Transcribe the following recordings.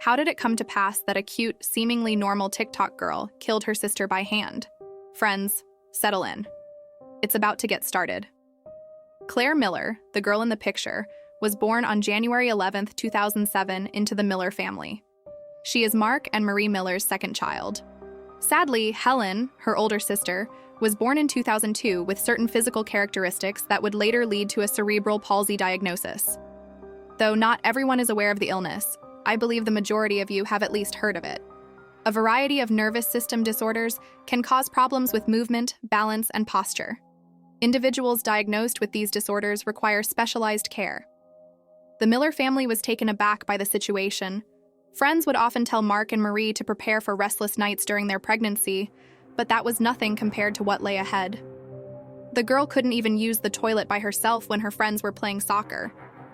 How did it come to pass that a cute, seemingly normal TikTok girl killed her sister by hand? Friends, settle in. It's about to get started. Claire Miller, the girl in the picture, was born on January 11, 2007, into the Miller family. She is Mark and Marie Miller's second child. Sadly, Helen, her older sister, was born in 2002 with certain physical characteristics that would later lead to a cerebral palsy diagnosis. Though not everyone is aware of the illness, I believe the majority of you have at least heard of it. A variety of nervous system disorders can cause problems with movement, balance, and posture. Individuals diagnosed with these disorders require specialized care. The Miller family was taken aback by the situation. Friends would often tell Mark and Marie to prepare for restless nights during their pregnancy, but that was nothing compared to what lay ahead. The girl couldn't even use the toilet by herself when her friends were playing soccer,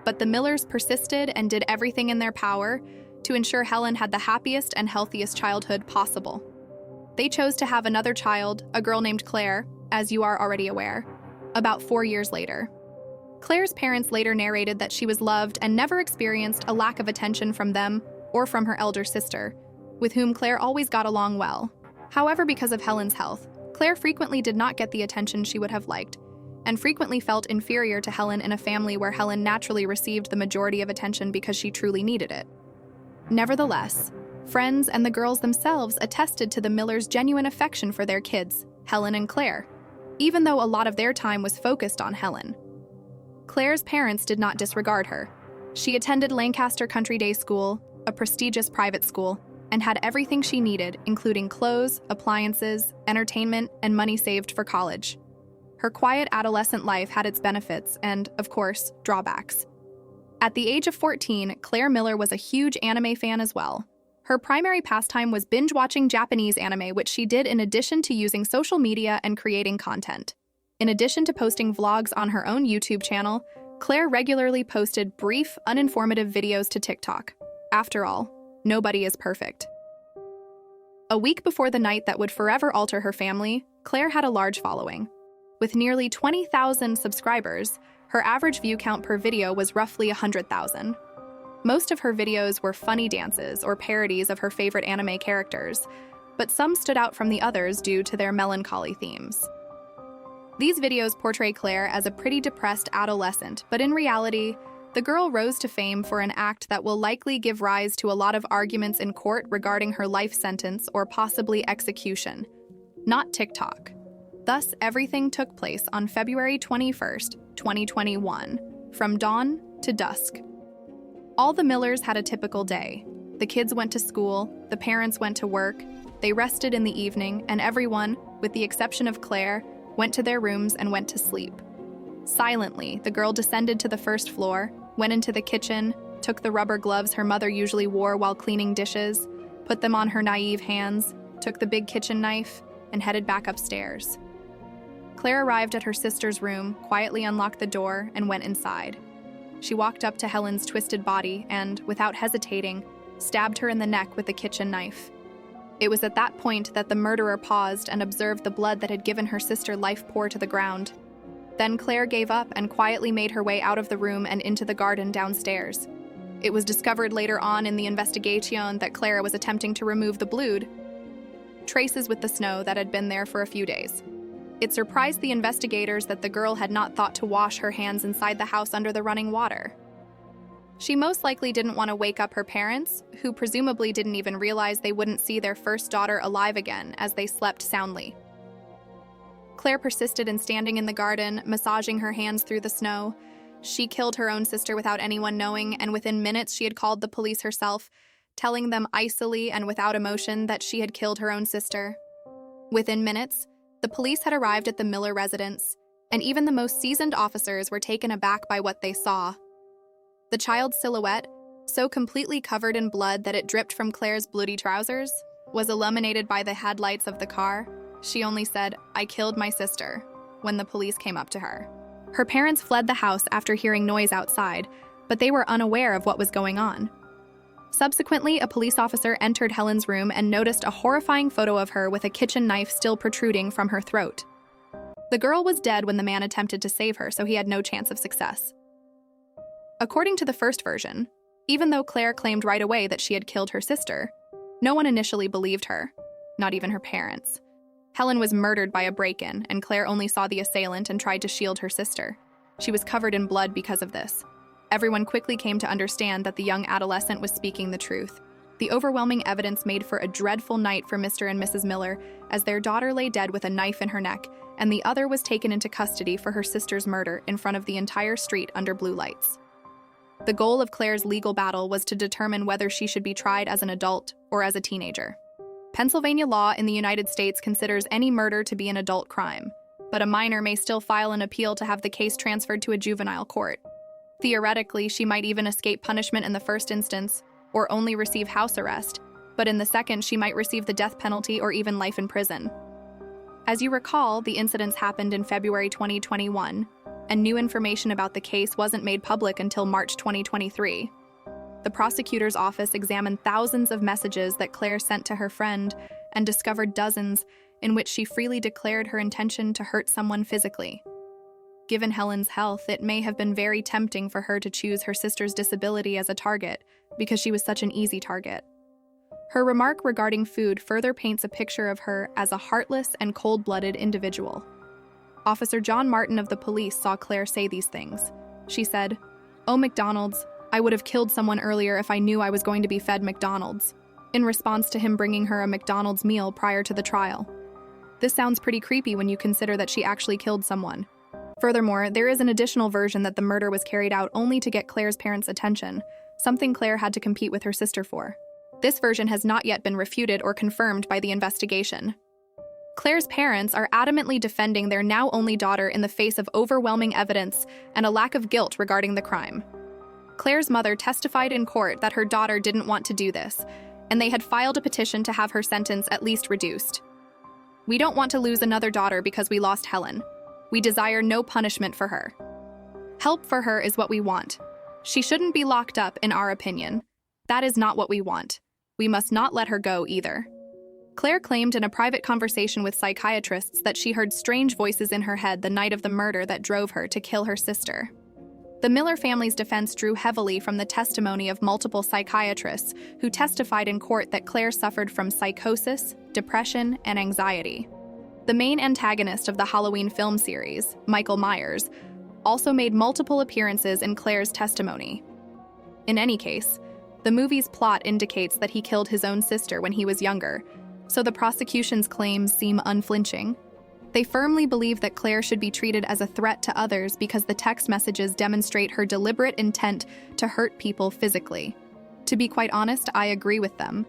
but the Millers persisted and did everything in their power to ensure Helen had the happiest and healthiest childhood possible. They chose to have another child, a girl named Claire, as you are already aware, about 4 years later. Claire's parents later narrated that she was loved and never experienced a lack of attention from them or from her elder sister, with whom Claire always got along well. However, because of Helen's health, Claire frequently did not get the attention she would have liked, and frequently felt inferior to Helen in a family where Helen naturally received the majority of attention because she truly needed it. Nevertheless, friends and the girls themselves attested to the Millers' genuine affection for their kids, Helen and Claire, even though a lot of their time was focused on Helen. Claire's parents did not disregard her. She attended Lancaster Country Day School, a prestigious private school, and had everything she needed, including clothes, appliances, entertainment, and money saved for college. Her quiet adolescent life had its benefits and, of course, drawbacks. At the age of 14, Claire Miller was a huge anime fan as well. Her primary pastime was binge-watching Japanese anime, which she did in addition to using social media and creating content. In addition to posting vlogs on her own YouTube channel, Claire regularly posted brief, uninformative videos to TikTok. After all, nobody is perfect. A week before the night that would forever alter her family, Claire had a large following. With nearly 20,000 subscribers, her average view count per video was roughly 100,000. Most of her videos were funny dances or parodies of her favorite anime characters, but some stood out from the others due to their melancholy themes. These videos portray Claire as a pretty depressed adolescent, but in reality, the girl rose to fame for an act that will likely give rise to a lot of arguments in court regarding her life sentence or possibly execution. Not TikTok. Thus, everything took place on February 21st, 2021, from dawn to dusk. All the Millers had a typical day. The kids went to school, the parents went to work, they rested in the evening, and everyone, with the exception of Claire, went to their rooms and went to sleep. Silently, the girl descended to the first floor, went into the kitchen, took the rubber gloves her mother usually wore while cleaning dishes, put them on her naive hands, took the big kitchen knife, and headed back upstairs. Claire arrived at her sister's room, quietly unlocked the door, and went inside. She walked up to Helen's twisted body and, without hesitating, stabbed her in the neck with the kitchen knife. It was at that point that the murderer paused and observed the blood that had given her sister life pour to the ground. Then Claire gave up and quietly made her way out of the room and into the garden downstairs. It was discovered later on in the investigation that Claire was attempting to remove the blood, traces with the snow that had been there for a few days. It surprised the investigators that the girl had not thought to wash her hands inside the house under the running water. She most likely didn't want to wake up her parents, who presumably didn't even realize they wouldn't see their first daughter alive again as they slept soundly. Claire persisted in standing in the garden, massaging her hands through the snow. She killed her own sister without anyone knowing, and within minutes she had called the police herself, telling them icily and without emotion that she had killed her own sister. Within minutes, the police had arrived at the Miller residence, and even the most seasoned officers were taken aback by what they saw. The child's silhouette, so completely covered in blood that it dripped from Claire's bloody trousers, was illuminated by the headlights of the car. She only said, "I killed my sister," when the police came up to her. Her parents fled the house after hearing noise outside, but they were unaware of what was going on. Subsequently, a police officer entered Helen's room and noticed a horrifying photo of her with a kitchen knife still protruding from her throat. The girl was dead when the man attempted to save her, so he had no chance of success. According to the first version, Even though Claire claimed right away that she had killed her sister, no one initially believed her, not even her parents. Helen was murdered by a break-in, and Claire only saw the assailant and tried to shield her sister. She was covered in blood because of this. Everyone quickly came to understand that the young adolescent was speaking the truth. The overwhelming evidence made for a dreadful night for Mr. and Mrs. Miller, as their daughter lay dead with a knife in her neck, and the other was taken into custody for her sister's murder in front of the entire street under blue lights. The goal of Claire's legal battle was to determine whether she should be tried as an adult or as a teenager. Pennsylvania law in the United States considers any murder to be an adult crime, but a minor may still file an appeal to have the case transferred to a juvenile court. Theoretically, she might even escape punishment in the first instance, or only receive house arrest, but in the second, she might receive the death penalty or even life in prison. As you recall, the incidents happened in February 2021, and new information about the case wasn't made public until March 2023. The prosecutor's office examined thousands of messages that Claire sent to her friend and discovered dozens in which she freely declared her intention to hurt someone physically. Given Helen's health, it may have been very tempting for her to choose her sister's disability as a target because she was such an easy target. Her remark regarding food further paints a picture of her as a heartless and cold-blooded individual. Officer John Martin of the police saw Claire say these things. She said, "Oh, McDonald's, I would have killed someone earlier if I knew I was going to be fed McDonald's," in response to him bringing her a McDonald's meal prior to the trial. This sounds pretty creepy when you consider that she actually killed someone. Furthermore, there is an additional version that the murder was carried out only to get Claire's parents' attention, something Claire had to compete with her sister for. This version has not yet been refuted or confirmed by the investigation. Claire's parents are adamantly defending their now only daughter in the face of overwhelming evidence and a lack of guilt regarding the crime. Claire's mother testified in court that her daughter didn't want to do this, and they had filed a petition to have her sentence at least reduced. "We don't want to lose another daughter because we lost Helen. We desire no punishment for her. Help for her is what we want. She shouldn't be locked up, in our opinion. That is not what we want. We must not let her go either." Claire claimed in a private conversation with psychiatrists that she heard strange voices in her head the night of the murder that drove her to kill her sister. The Miller family's defense drew heavily from the testimony of multiple psychiatrists who testified in court that Claire suffered from psychosis, depression, and anxiety. The main antagonist of the Halloween film series, Michael Myers, also made multiple appearances in Claire's testimony. In any case, the movie's plot indicates that he killed his own sister when he was younger, so the prosecution's claims seem unflinching. They firmly believe that Claire should be treated as a threat to others because the text messages demonstrate her deliberate intent to hurt people physically. To be quite honest, I agree with them.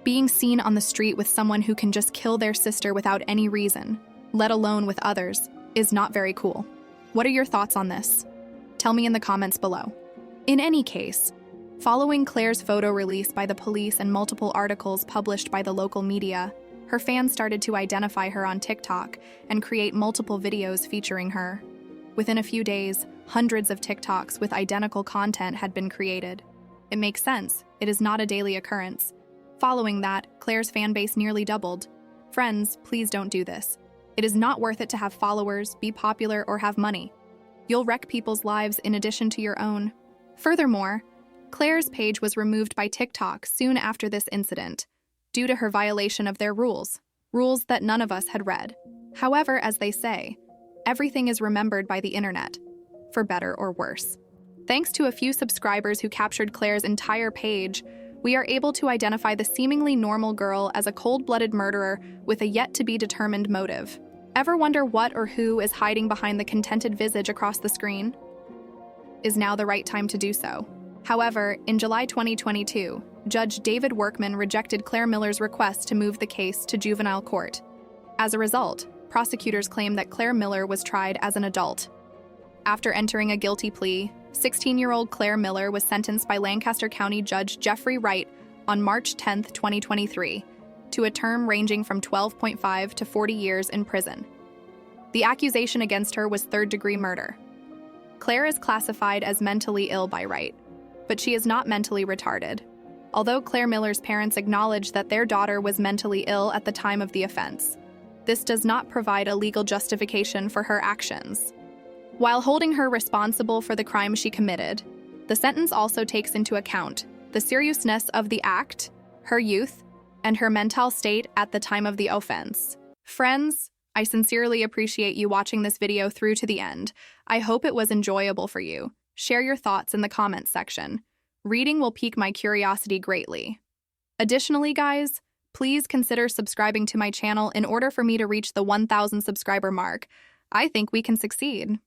Being seen on the street with someone who can just kill their sister without any reason, let alone with others, is not very cool. What are your thoughts on this? Tell me in the comments below. In any case, following Claire's photo release by the police and multiple articles published by the local media, her fans started to identify her on TikTok and create multiple videos featuring her. Within a few days, hundreds of TikToks with identical content had been created. It makes sense. It is not a daily occurrence. Following that, Claire's fan base nearly doubled. Friends, please don't do this. It is not worth it to have followers, be popular, or have money. You'll wreck people's lives in addition to your own. Furthermore, Claire's page was removed by TikTok soon after this incident, due to her violation of their rules that none of us had read. However, as they say, everything is remembered by the internet, for better or worse. Thanks to a few subscribers who captured Claire's entire page, we are able to identify the seemingly normal girl as a cold-blooded murderer with a yet-to-be-determined motive. Ever wonder what or who is hiding behind the contented visage across the screen? Is now the right time to do so. However, in July 2022, Judge David Workman rejected Claire Miller's request to move the case to juvenile court. As a result, prosecutors claim that Claire Miller was tried as an adult. After entering a guilty plea, 16-year-old Claire Miller was sentenced by Lancaster County Judge Jeffrey Wright on March 10, 2023, to a term ranging from 12.5 to 40 years in prison. The accusation against her was third-degree murder. Claire is classified as mentally ill by Wright, but she is not mentally retarded, although Claire Miller's parents acknowledge that their daughter was mentally ill at the time of the offense. This does not provide a legal justification for her actions. While holding her responsible for the crime she committed, The sentence also takes into account the seriousness of the act, her youth, and her mental state at the time of the offense. Friends, I sincerely appreciate you watching this video through to the end. I hope it was enjoyable for you. Share your thoughts in the comments section. Reading will pique my curiosity greatly. Additionally, guys, please consider subscribing to my channel in order for me to reach the 1,000 subscriber mark. I think we can succeed.